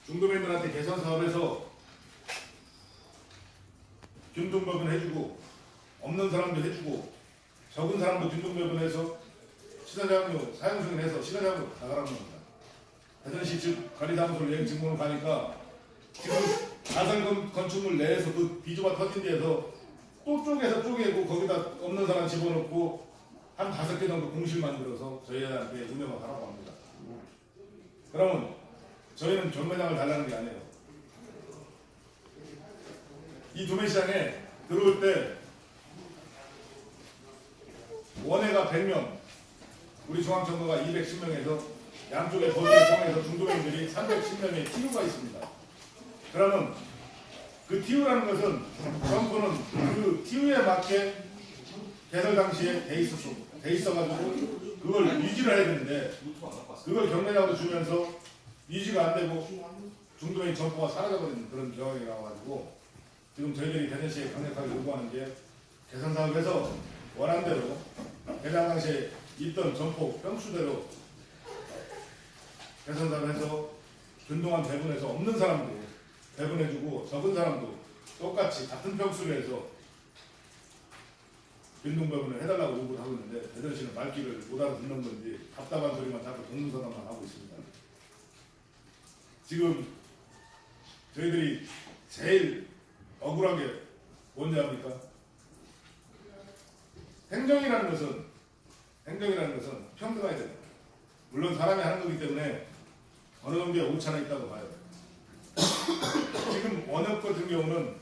중도민들한테 개선 사업에서 균등법은 해주고 없는 사람도 해주고 적은 사람도 균등법은 해서 시사자금료 사용승인해서 시사자금료 나가라는 겁니다. 대전시 즉 관리사무소를 여행 증문을 가니까 지금 가설 건축물 내에서 그 비조가 터진 데에서 또 쪼개서 쪼개고 거기다 없는 사람 집어넣고 한 5개 정도 공실 만들어서 저희한테 운영을 하라고 합니다. 그러면 저희는 경매장을 달라는 게 아니에요. 이 도매시장에 들어올 때 원회가 100명, 우리 중앙정부가 210명에서 양쪽의 법인을 통해서 중도민들이 310명의 TU가 있습니다. 그러면 그 TU라는 것은 정부는 그 TU에 맞게 개설 당시에 돼 있어가지고 그걸 유지를 해야 되는데 그걸 경매장으로 주면서 유지가 안 되고 중도민 점포가 사라져버리는 그런 경향이 나와가지고 지금 저희들이 대전시에 강력하게 요구하는 게 개선 사업에서 원안대로 개장 당시에 있던 점포 평수대로 개선 사업에서 균등한 배분해서 없는 사람도 배분해주고 적은 사람도 똑같이 같은 평수를 해서 균등 배분을 해달라고 요구를 하고 있는데 대전시는 말귀를 못 알아듣는 건지 답답한 소리만 자꾸 동문서답만 하고 있습니다. 지금 저희들이 제일 억울한 게 뭔지 압니까? 행정이라는 것은 평등해야 됩니다. 물론 사람이 하는 거기 때문에 어느 정도의 오차는 있다고 봐요. 지금 원협 같은 경우는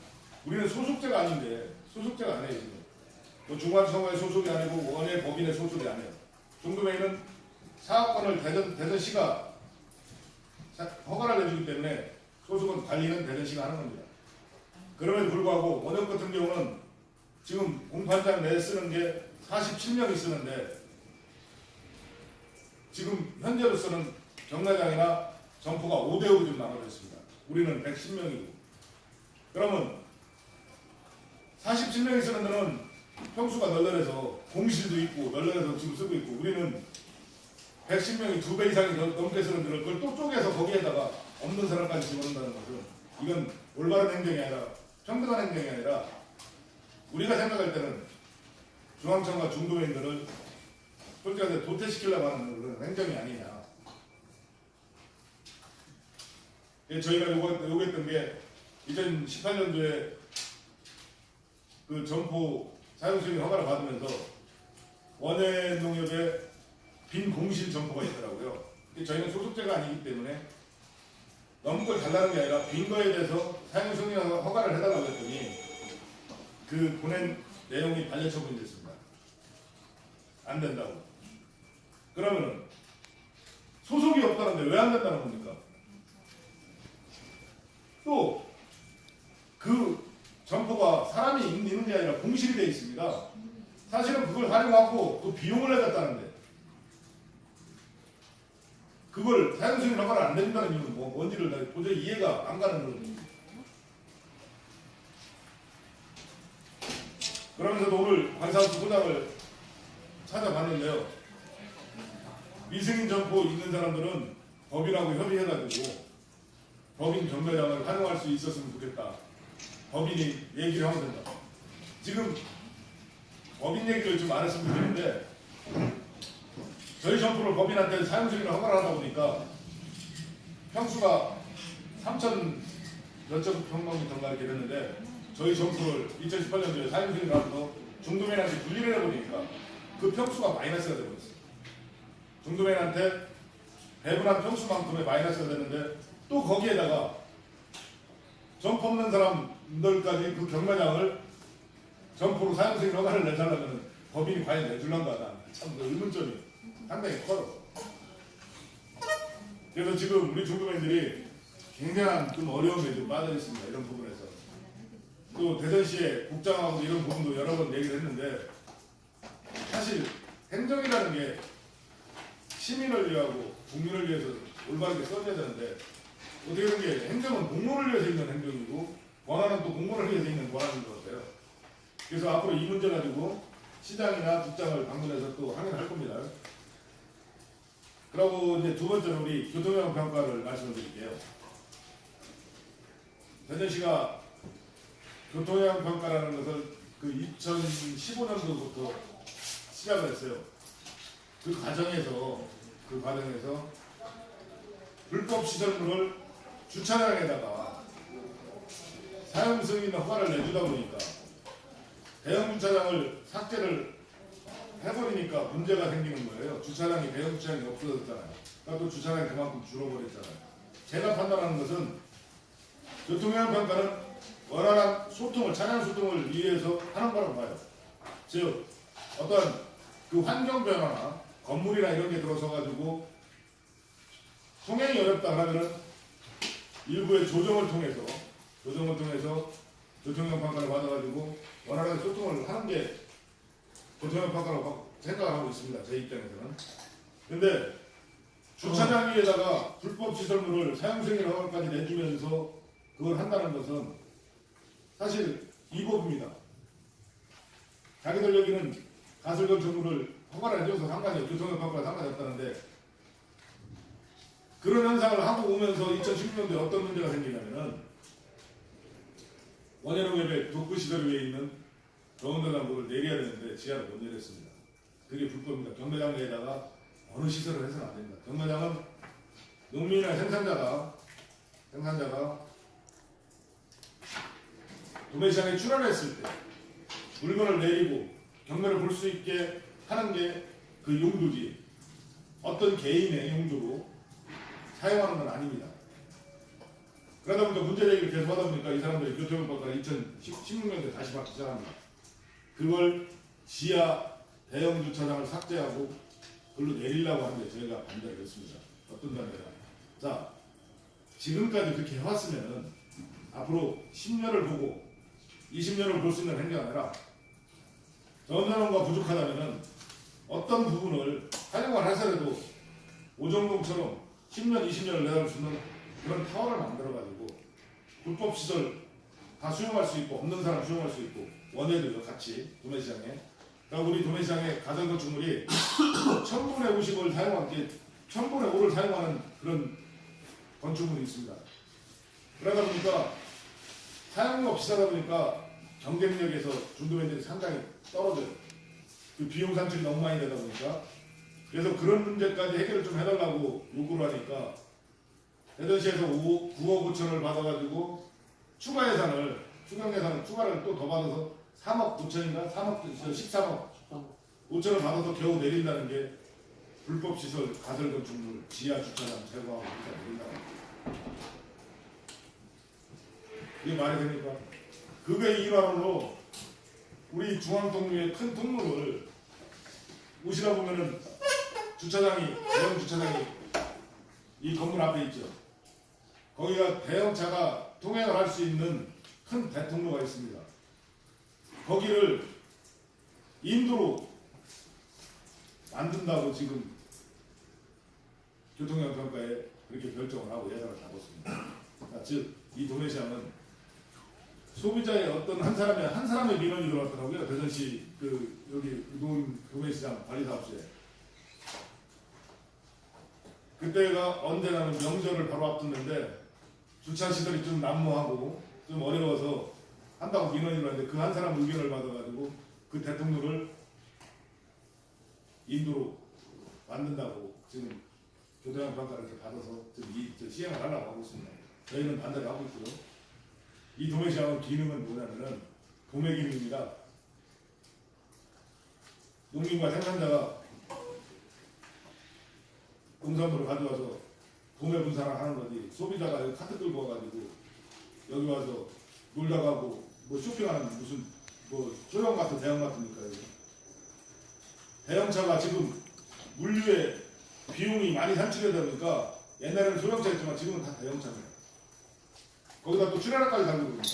우리는 소속제가 아닌데 소속제가 아니에요. 지금 뭐 중앙선거의 소속이 아니고 원외 법인의 소속이 아니에요. 중도회의는 사업권을 대전시가 허가를 내주기 때문에 소속은 관리는 대전시가 하는 겁니다. 그럼에도 불구하고 원협 같은 경우는 지금 공판장 내에 쓰는 게 47명이 쓰는데 지금 현재로서는 경매장이나 점포가 5대5로 좀 나눠져 있습니다. 우리는 110명이고 그러면 47명이 쓰는 데는 평수가 널널해서 공실도 있고 널널해서 지금 쓰고 있고 우리는 110명이 2배 이상이 넘게 쓰는 데를 그걸 또 쪼개서 거기에다가 없는 사람까지 집어넣는다는 것은 이건 올바른 행정이 아니라 평등한 행정이 아니라 우리가 생각할 때는 중앙청과 중도민들을 솔직하게 도태시키려고 하는 그런 행정이 아니냐. 저희가 요구했던 게 2018년도에 그 점포 사용승인 허가를 받으면서 원해농협에 빈 공실 점포가 있더라고요. 저희는 소속제가 아니기 때문에 너무 걸 달라는 게 아니라 빈 거에 대해서 사용승인 허가를 해달라고 했더니 그 보낸 내용이 반려처분이 됐습니다. 안 된다고. 그러면은 소속이 없다는데 왜 안 된다는 겁니까? 또 그 점포가 사람이 있는 게 아니라 공실이 되어 있습니다. 사실은 그걸 활용하고 또 비용을 내겠다는데 그걸 사용승인 허가를 안 된다는 이유는 뭔지를 도저히 이해가 안 가는 거거든요. 그러면서도 오늘 관사업소 소장을 찾아봤는데요. 미승인 점포 있는 사람들은 법인하고 협의해가지고 법인 경매장을 활용할 수 있었으면 좋겠다. 법인이 얘기를 하면 된다. 지금 법인 얘기를 좀 안 했으면 좋겠는데 저희 점포를 법인한테 사용승인을 허가를 하다 보니까 평수가 3천 몇천 평방미터인가 이렇게 됐는데 저희 점포를 2018년도에 사용승인을 하면서 중도민한테 분리를 해버리니까 그 평수가 마이너스가 되어버렸어요. 중도민한테 배분한 평수만큼의 마이너스가 되는데 또 거기에다가 점포 없는 사람들까지 그 경매장을 점포로 사용승인 허가를 내달라면 법인이 과연 내줄란가 하다. 참 의문점이 상당히 커요. 그래서 지금 우리 중도민들이 굉장한 좀 어려움에 좀 빠져 있습니다. 이런 부분에서. 또 대전시의 국장하고 이런 부분도 여러 번 얘기를 했는데 사실 행정이라는 게 시민을 위하고 국민을 위해서 올바르게 써져야 되는데 어떻게 보는 게 행정은 공무원을 위해서 있는 행정이고 권한은 또 공무원을 위해서 있는 권한인 것 같아요. 그래서 앞으로 이 문제 가지고 시장이나 국장을 방문해서 또 확인할 겁니다. 그리고 이제 두 번째는 우리 교통형 평가를 말씀을 드릴게요. 대전시가 교통영향 평가라는 것을 그 2015년도부터 시작을 했어요. 그 과정에서 불법 시설물을 주차장에다가 사용 승인 허가를 내주다 보니까 대형 주차장을 삭제를 해버리니까 문제가 생기는 거예요. 주차장이 대형 주차장이 없어졌잖아요. 그러니까 또 주차장이 그만큼 줄어버렸잖아요. 제가 판단하는 것은 교통영향 평가는 원활한 소통을, 차량 소통을 위해서 하는 거라고 봐요. 즉 어떤 그 환경 변화나 건물이나 이런 게 들어서 가지고 통행이 어렵다 하면은 일부의 조정을 통해서 교통영향 평가를 받아가지고 원활하게 소통을 하는 게 교통영향 평가라고 생각하고 있습니다. 제 입장에서는. 근데 주차장 위에다가 불법 시설물을 사용승인 허가까지 내주면서 그걸 한다는 것은 사실 위법입니다. 자기들 여기는 가설 건축물을 허가를 해줘서 상관이 없고 교통영향 평가가 상관이 없다는데 그런 현상을 하고 오면서 2016년도에 어떤 문제가 생기냐면은 원예농협의 독부시설 위에 있는 정원대장부를 내려야 되는데 지하를 못 내렸습니다. 그게 불법입니다. 경매장 내에다가 어느 시설을 해서는 안 됩니다. 경매장은 농민이나 생산자가 도매시장에 출하했을 때 물건을 내리고 경매를 볼 수 있게 하는 게 그 용도지 어떤 개인의 용도로 사용하는 건 아닙니다. 그러다 보니까 문제 제기를 계속 하다 보니까 이 사람들이 교통영향평가를 2016년도에 다시 받기 시작합니다. 그걸 지하 대형 주차장을 삭제하고 그걸로 내리려고 하는데 저희가 반대를 했습니다. 어떤 단계가. 자, 지금까지 그렇게 해왔으면은 앞으로 10년을 보고 20년을 볼 수 있는 행위가 아니라 전원과 부족하다면은 어떤 부분을 활용을 해서라도 오정동처럼 10년, 20년을 내다볼 수 있는 그런 타워를 만들어가지고 불법 시설 다 수용할 수 있고 없는 사람 수용할 수 있고 원예도요 같이 도매시장에. 그러니까 우리 도매시장의 가전 건축물이 1000분의 50을 사용한 게 1000분의 5를 사용하는 그런 건축물이 있습니다. 그러다 보니까 사용료 비싸다 보니까 경쟁력에서 중도면적이 상당히 떨어져요. 그 비용 산출이 너무 많이 되다 보니까. 그래서 그런 문제까지 해결을 좀 해달라고 요구를 하니까 대전시에서 9억 5천을 받아가지고 추가 예산을 추가를 또 더 받아서 3억 5천인가 13억 5천을 받아서 겨우 내린다는 게 불법 시설 가설 건축물 지하 주차장 제거하고 일단 내린다고. 이게 말이 됩니까? 급의 2만 원으로 우리 중앙동류의 큰 통로를 오시다 보면은 대형 주차장이 이 건물 앞에 있죠. 거기가 대형차가 통행을 할 수 있는 큰 대통로가 있습니다. 거기를 인도로 만든다고 지금 교통영향 평가에 그렇게 결정을 하고 예산을 잡았습니다. 즉, 이 도매시장은 소비자의 어떤 한 사람의 민원이 들어왔더라고요. 대전시 여기 도매시장 관리사업소에. 그때가 언제냐면 명절을 바로 앞뒀는데 주차 시설이 좀 난무하고 좀 어려워서 한다고 민원이 들어왔는데 그 한 사람 의견을 받아가지고 그 대통령을 인도로 만든다고 지금 교통영향 평가를 받아서 지금 시행을 하려고 하고 있습니다. 저희는 반대를 하고 있고요. 이 도매시장의 기능은 뭐냐면은 도매 기능입니다. 농민과 생산자가 농산물을 가져와서 도매 분산을 하는 거지. 소비자가 여기 카트 끌고 와가지고 여기 와서 놀다 가고 뭐 쇼핑하는 무슨 뭐 소형 같은 대형 같으니까 여기. 대형차가 지금 물류에 비용이 많이 산출되다 보니까 옛날에는 소형차였지만 지금은 다 대형차입니다. 거기다 또 출하락까지 달고 그럽니다.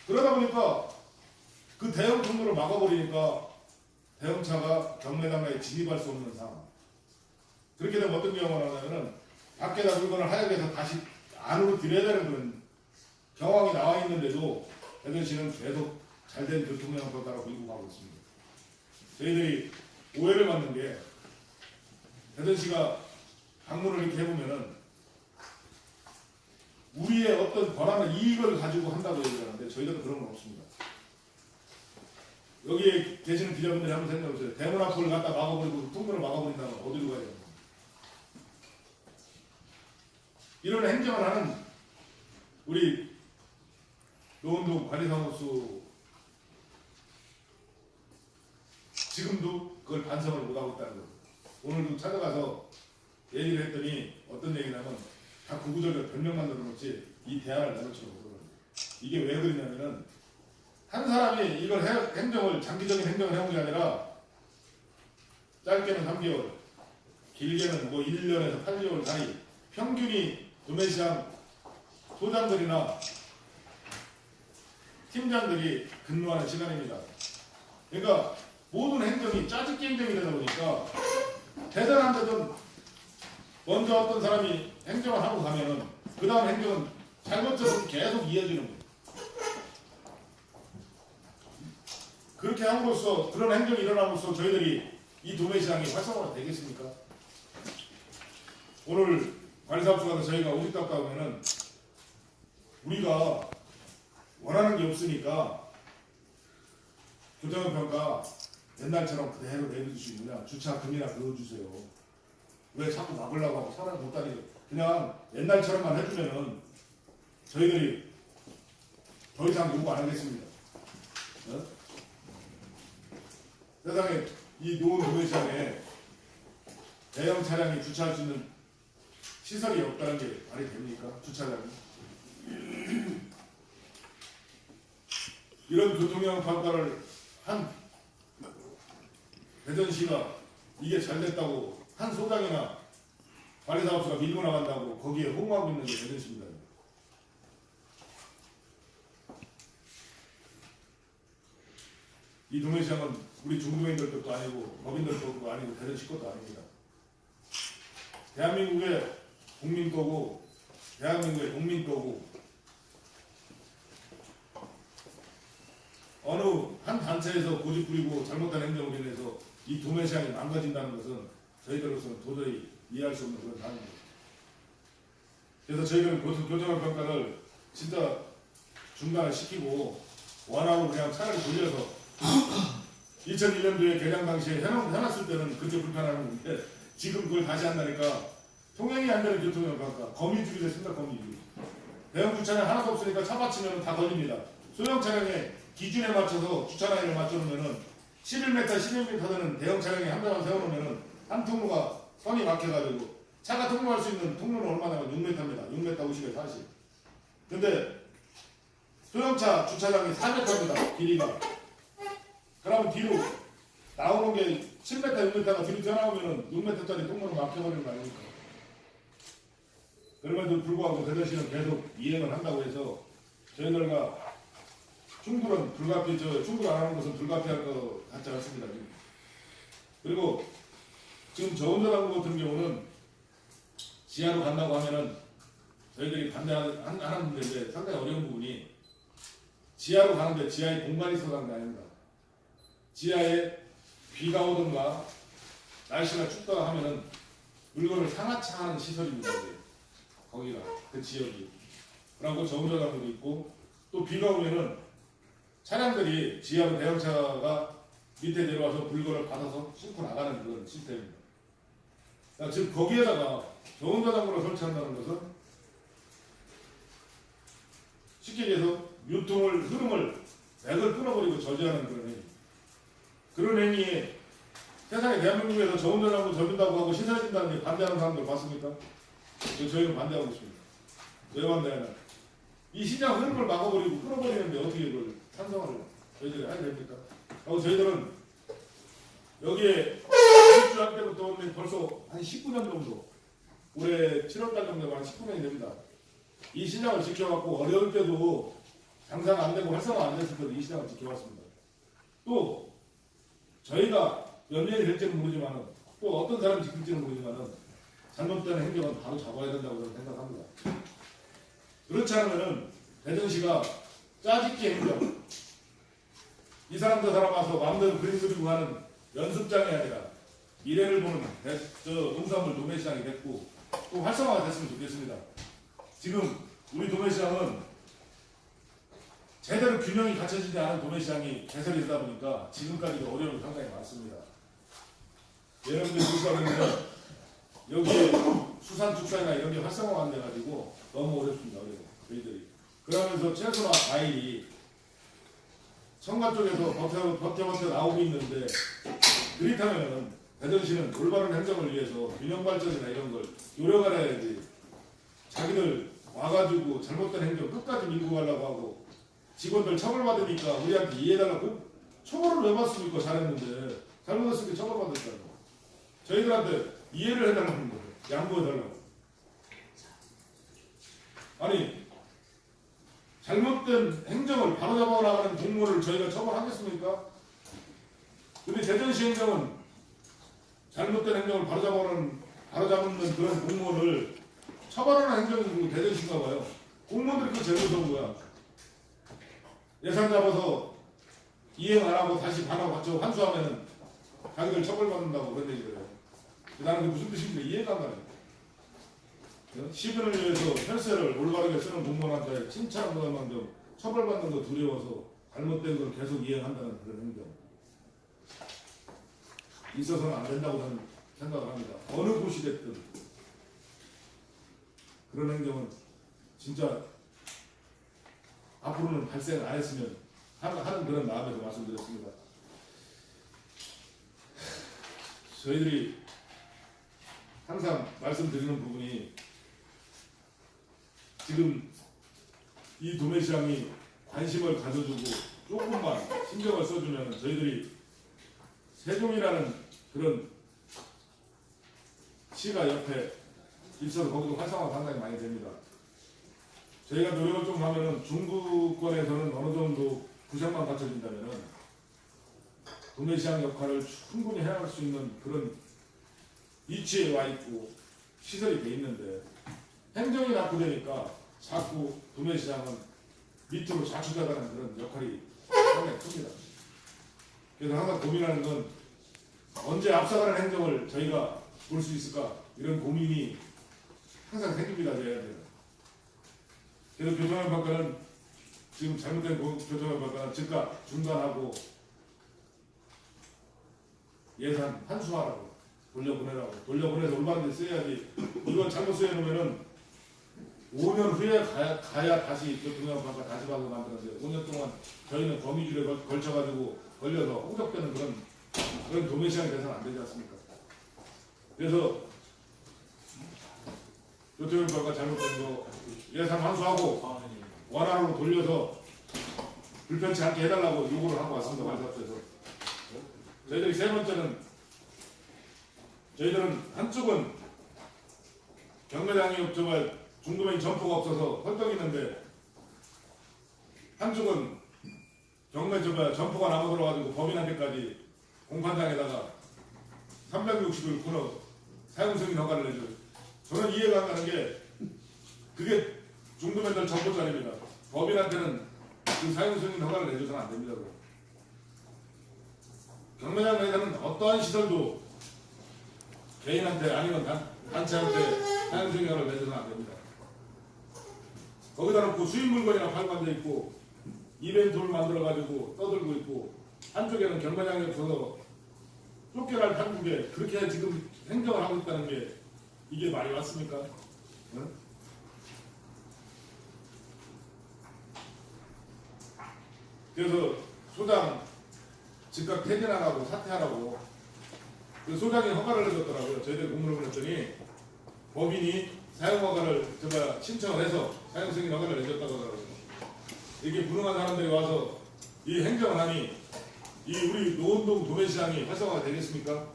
그러다 보니까 그 대형 통로를 막아버리니까 대형차가 경매장에 진입할 수 없는 상황. 그렇게 되면 어떤 경우가 나오냐면은 밖에다 물건을 하얗게 해서 다시 안으로 들여야 되는 그런 경황이 나와 있는데도 대전시는 계속 잘된 교통영향 평가라고 밀고 가고 있습니다. 저희들이 오해를 받는 게 대전시가 방문을 이렇게 해보면은 우리의 우리의 어떤 권한을 이익을 가지고 한다고 얘기를 하는데 저희들은 그런 건 없습니다. 여기에 계시는 기자분들이 한번 생각해보세요. 대문 앞을 갖다 막아버리고 통로를 막아버린다면 어디로 가야 됩니까? 이런 행정을 하는 우리 노원동 관리사무소 지금도 그걸 반성을 못하고 있다는 거예요. 오늘도 찾아가서 얘기를 했더니 어떤 얘기냐면 다 구구절절 변명만 들어놓지 이 대안을 내놓지도 못하거든요. 이게 왜 그러냐면은 한 사람이 이걸 행정을 장기적인 행정을 해온 게 아니라 짧게는 3개월, 길게는 뭐 1년에서 8개월 사이 평균이 도매시장 소장들이나 팀장들이 근무하는 시간입니다. 그러니까 모든 행정이 짜집기 행정이 되다 보니까 대단한 데든 먼저 어떤 사람이 행정을 하고 가면은 그 다음 행정은 잘못해서 계속 이어지는 거예요. 그렇게 함으로써 그런 행정이 일어남으로써 저희들이 이 도매시장이 활성화가 되겠습니까? 오늘 관리사무소 가서 저희가 오직 닦다 보면은 우리가 원하는 게 없으니까 교통평가 옛날처럼 그대로 내려주시면 주차 금이나 그거 주세요. 왜 자꾸 막으려고 하고 사람 못 다니게 그냥 옛날처럼만 해주면은 저희들이 더 이상 요구 안 하겠습니다. 어? 세상에 이 노은 도매시장에 대형 차량이 주차할 수 있는 시설이 없다는 게 말이 됩니까? 주차장이. 이런 교통형 평가를 한 대전시가 이게 잘 됐다고 한 소장이나 관리사업소가 밀고 나간다고 거기에 호응하고 있는 게 대전시입니다. 이 도매시장은 우리 중도인들 것도 아니고 법인들 것도 아니고 대전시 것도 아닙니다. 대한민국의 국민 거고 대한민국의 국민 거고 어느 한 단체에서 고집 부리고 잘못한 행정으로 인해서 이 도매시장이 망가진다는 것은 저희들로서는 도저히 이해할 수 없는 그런 상황입니다. 그래서 저희들은 교통형 평가를 진짜 중단을 시키고 원하고 그냥 차라리 돌려서 2001년도에 개장 당시에 해놨을 때는 그렇게 불편했는데 지금 그걸 다시 한다니까 통행이 안 되는 교통형 평가 거미줄이 됐습니다. 거미줄. 대형 주차장 하나도 없으니까 차 받치면 다 걸립니다. 소형 차량의 기준에 맞춰서 주차 라인을 맞춰놓으면은 11m, 12m 되는 대형 차량에 한 대만 세워놓으면은 한 통로가 선이 막혀가지고 차가 통로할 수 있는 통로는 얼마냐면 6m입니다. 6m 50에 40. 근데 소형차 주차장이 4m입니다. 길이가. 그러면 뒤로 나오는 게 7m, 6m가 뒤로 튀어나오면은 6m짜리 통로로 막혀버리는 거 아닙니까? 그럼에도 불구하고 대전시는 계속 이행을 한다고 해서 저희들과 충분은 충분 안 하는 것은 불가피할 것 같지 않습니다. 지금. 그리고 지금 저 혼자 당구 같은 경우는 지하로 간다고 하면은 저희들이 반대하는 문제인데 상당히 어려운 부분이 지하로 가는데 지하에 공간이 있어서 가는 게 아닙니다. 지하에 비가 오든가 날씨가 춥다가 하면은 물건을 상하차하는 시설입니다. 거기가 그 지역이. 그리고 저 혼자 당구도 있고 또 비가 오면은 차량들이 지하로 대형차가 밑에 내려와서 물건을 받아서 싣고 나가는 그런 시스템입니다. 그러니까 지금 거기에다가 저온자장고를 설치한다는 것은 쉽게 얘기해서 유통을 흐름을 맥을 끊어버리고 저지하는 그런 행위. 그런 행위에 세상에 대한민국에서 저온자장고 접는다고 하고 신설해진다는 게 반대하는 사람들 봤습니까? 저희는 반대하고 있습니다. 왜 반대하냐? 이 시장 흐름을 막아버리고 끊어버리는데 어떻게 이걸 찬성을 저희들이 해야 됩니까? 하고 저희들은 여기에 입주할 때부터 벌써 한 19년 정도 올해 7월달 정도가 한 19년이 됩니다. 이 시장을 지켜왔고 어려울 때도 장사가 안 되고 활성화 안 됐을 때도 이 시장을 지켜왔습니다. 또 저희가 몇 년이 될지는 모르지만 또 어떤 사람이 지킬지는 모르지만 잘못된 행정은 바로 잡아야 된다고 저는 생각합니다. 그렇지 않으면 대전시가 짜집기 행정 이 사람 저 사람 와서 마음대로 그림 그리고 하는 연습장이 아니라 미래를 보는 농산물 도매시장이 됐고 또 활성화가 됐으면 좋겠습니다. 지금 우리 도매시장은 제대로 균형이 갖춰지지 않은 도매시장이 개설이 되다 보니까 지금까지도 어려움이 상당히 많습니다. 여러분들 보시면 여기에 수산축산이나 이런 게 활성화가 안 돼가지고 너무 어렵습니다. 저희들이. 그러면서 채소나 과일이 청가 쪽에서 버텨 나오고 있는데 그렇다면 대전시는 올바른 행정을 위해서 균형 발전이나 이런 걸 노력을 해야지 자기들 와가지고 잘못된 행정 끝까지 밀고 가려고 하고 직원들 처벌받으니까 우리한테 이해해달라고 처벌을 왜 받습니까? 잘했는데 잘못했으니까 처벌받았다고 저희들한테 이해를 해달라는 거예요. 양보해달라고. 아니 잘못된 행정을 바로잡아 나가는 공무원을 저희가 처벌하겠습니까? 근데 대전시 행정은 잘못된 행정을 바로잡는 그런 공무원을 처벌하는 행정이 대전시인가 봐요. 공무원들이 그 제일 무서운 거야. 예산 잡아서 이행 안 하고 다시 반하고 받쳐 환수하면은 자기들 처벌받는다고 그런 얘기를 해요. 나는 그게 무슨 뜻인지 이해가 안 가요. 시민을 위해서 혈세를 올바르게 쓰는 공무원한테 칭찬하는 것만큼 처벌받는 거 두려워서 잘못된 걸 계속 이행한다는 그런 행정. 있어서는 안 된다고 저는 생각을 합니다. 어느 곳이 됐든 그런 행정은 진짜 앞으로는 발생 안 했으면 하는 그런 마음에서 말씀드렸습니다. 저희들이 항상 말씀드리는 부분이 지금 이 도매시장이 관심을 가져주고 조금만 신경을 써주면 저희들이 세종이라는 그런 시가 옆에 있어서 거기도 활성화가 상당히 많이 됩니다. 저희가 노력을 좀 하면은 중부권에서는 어느 정도 구상만 갖춰진다면은 도매시장 역할을 충분히 해나갈 수 있는 그런 위치에 와 있고 시설이 돼 있는데 행정이 낙후되니까 자꾸 도매시장은 밑으로 자초자라는 그런 역할이 상당히 큽니다. 그래서 항상 고민하는 건 언제 앞서가는 행정을 저희가 볼 수 있을까 이런 고민이 항상 생깁니다. 저희한테는. 그래서 교통협력과는 지금 잘못된 교통협력과는 즉각 중단하고 예산 환수하라고 돌려보내서 올바른 데 써야지 이건 잘못 써놓으면은 5년 후에 가야 다시 교통협력과 다시 받고 만드는데 5년 동안 저희는 거미줄에 걸쳐가지고 걸려서 호적되는 그런 도매시장이 돼서는 안 되지 않습니까? 그래서 교통협력과 잘못된 거 예산 환수하고 원활로 돌려서 불편치 않게 해달라고 요구를 하고 왔습니다. 관사업소에서. 저희들이 세 번째는 저희들은 한쪽은 경매장이 정말 중도메인 점포가 없어서 헐떡이는데 한쪽은 점포가 남아들어가지고 법인한테까지 공판장에다가 360일 끊어 사용승인 허가를 내줘요. 저는 이해가 안 가는 게 그게 중도면들 점포짜리입니다. 법인한테는 그 사용승인 허가를 내줘서는 안 됩니다. 경매장 내에서는 어떠한 시설도 개인한테 아니면 단체한테 사용승인 허가를 내줘서는 안 됩니다. 거기다 놓고 수입 물건이나 팔고 앉아있고 이벤트를 만들어가지고 떠들고 있고 한쪽에는 경매장이 없어서 쫓겨날 한국에 그렇게 지금 행정을 하고 있다는 게 이게 말이 맞습니까? 응? 그래서 소장 즉각 퇴진하라고 사퇴하라고 그 소장이 허가를 내줬더라고요. 저희들이 공문을 보냈더니 법인이 사용허가를 제가 신청을 해서 사용승인 허가를 내줬다고 하더라고요. 이렇게 무능한 사람들이 와서 이 행정을 하니 이 우리 노원동 도매시장이 활성화가 되겠습니까?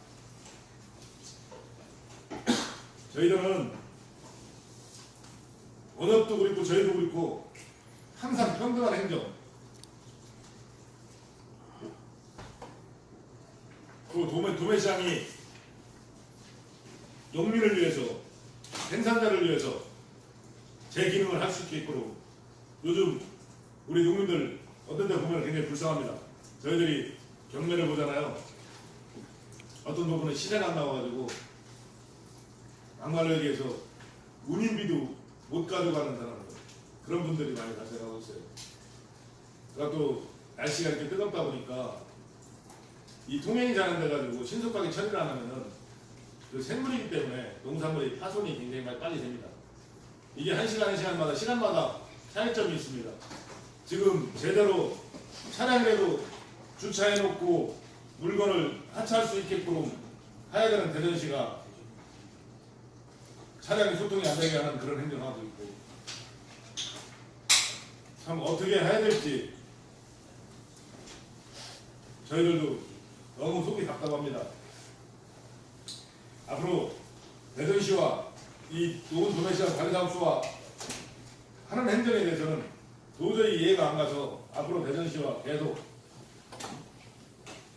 저희들은 원업도 그렇고 저희도 그렇고 항상 평등한 행정 그 도매시장이 농민을 위해서 생산자를 위해서 제 기능을 할 수 있게끔 요즘 우리 농민들 어떤 데 보면 굉장히 불쌍합니다. 저희들이 경매를 보잖아요. 어떤 부분은 시세가 안 나와가지고 막말로 얘기해서 운임비도 못 가져가는 사람들 그런 분들이 많이 발생하고 있어요. 그러니까 또 날씨가 이렇게 뜨겁다 보니까 이 통행이 잘 안 돼가지고 신속하게 처리를 안 하면은 그 생물이기 때문에 농산물의 파손이 굉장히 빨리 됩니다. 이게 한 시간마다 차이점이 있습니다. 지금 제대로 차량이라도 주차해놓고 물건을 하차할 수 있게끔 해야 되는 대전시가 차량이 소통이 안 되게 하는 그런 행정을 하고 있고, 참 어떻게 해야 될지 저희들도 너무 속이 답답합니다. 앞으로 대전시와 이 좋은 도매시장 관리사업소와 하는 행정에 대해서는 도저히 이해가 안 가서 앞으로 대전시와 계속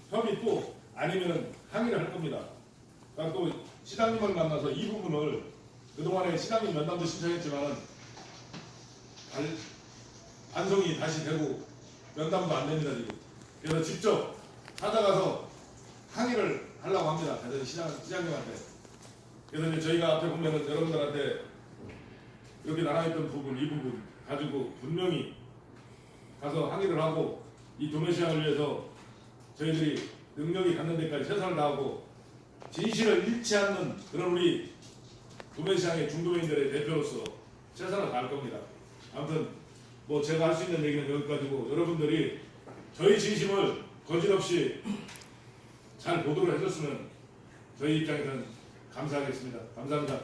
협의 또 아니면 항의를 할 겁니다. 그러니까 또 시장님을 만나서 이 부분을 그동안에 시장님 면담도 신청했지만은 반송이 다시 되고 면담도 안 됩니다 지금. 그래서 직접 찾아가서 항의를 하려고 합니다. 대전 시장님한테. 그래서 이제 저희가 앞에 보면은 여러분들한테 이렇게 나눠있던 부분, 이 부분 가지고 분명히 가서 항의를 하고 이 도매시장을 위해서 저희들이 능력이 닿는 데까지 최선을 다하고 진실을 잃지 않는 그런 우리 도매시장의 중도민들의 대표로서 최선을 다할 겁니다. 아무튼 뭐 제가 할 수 있는 얘기는 여기까지고, 여러분들이 저희 진심을 거짓없이 잘 보도를 해줬으면 저희 입장에서는 감사하겠습니다. 감사합니다.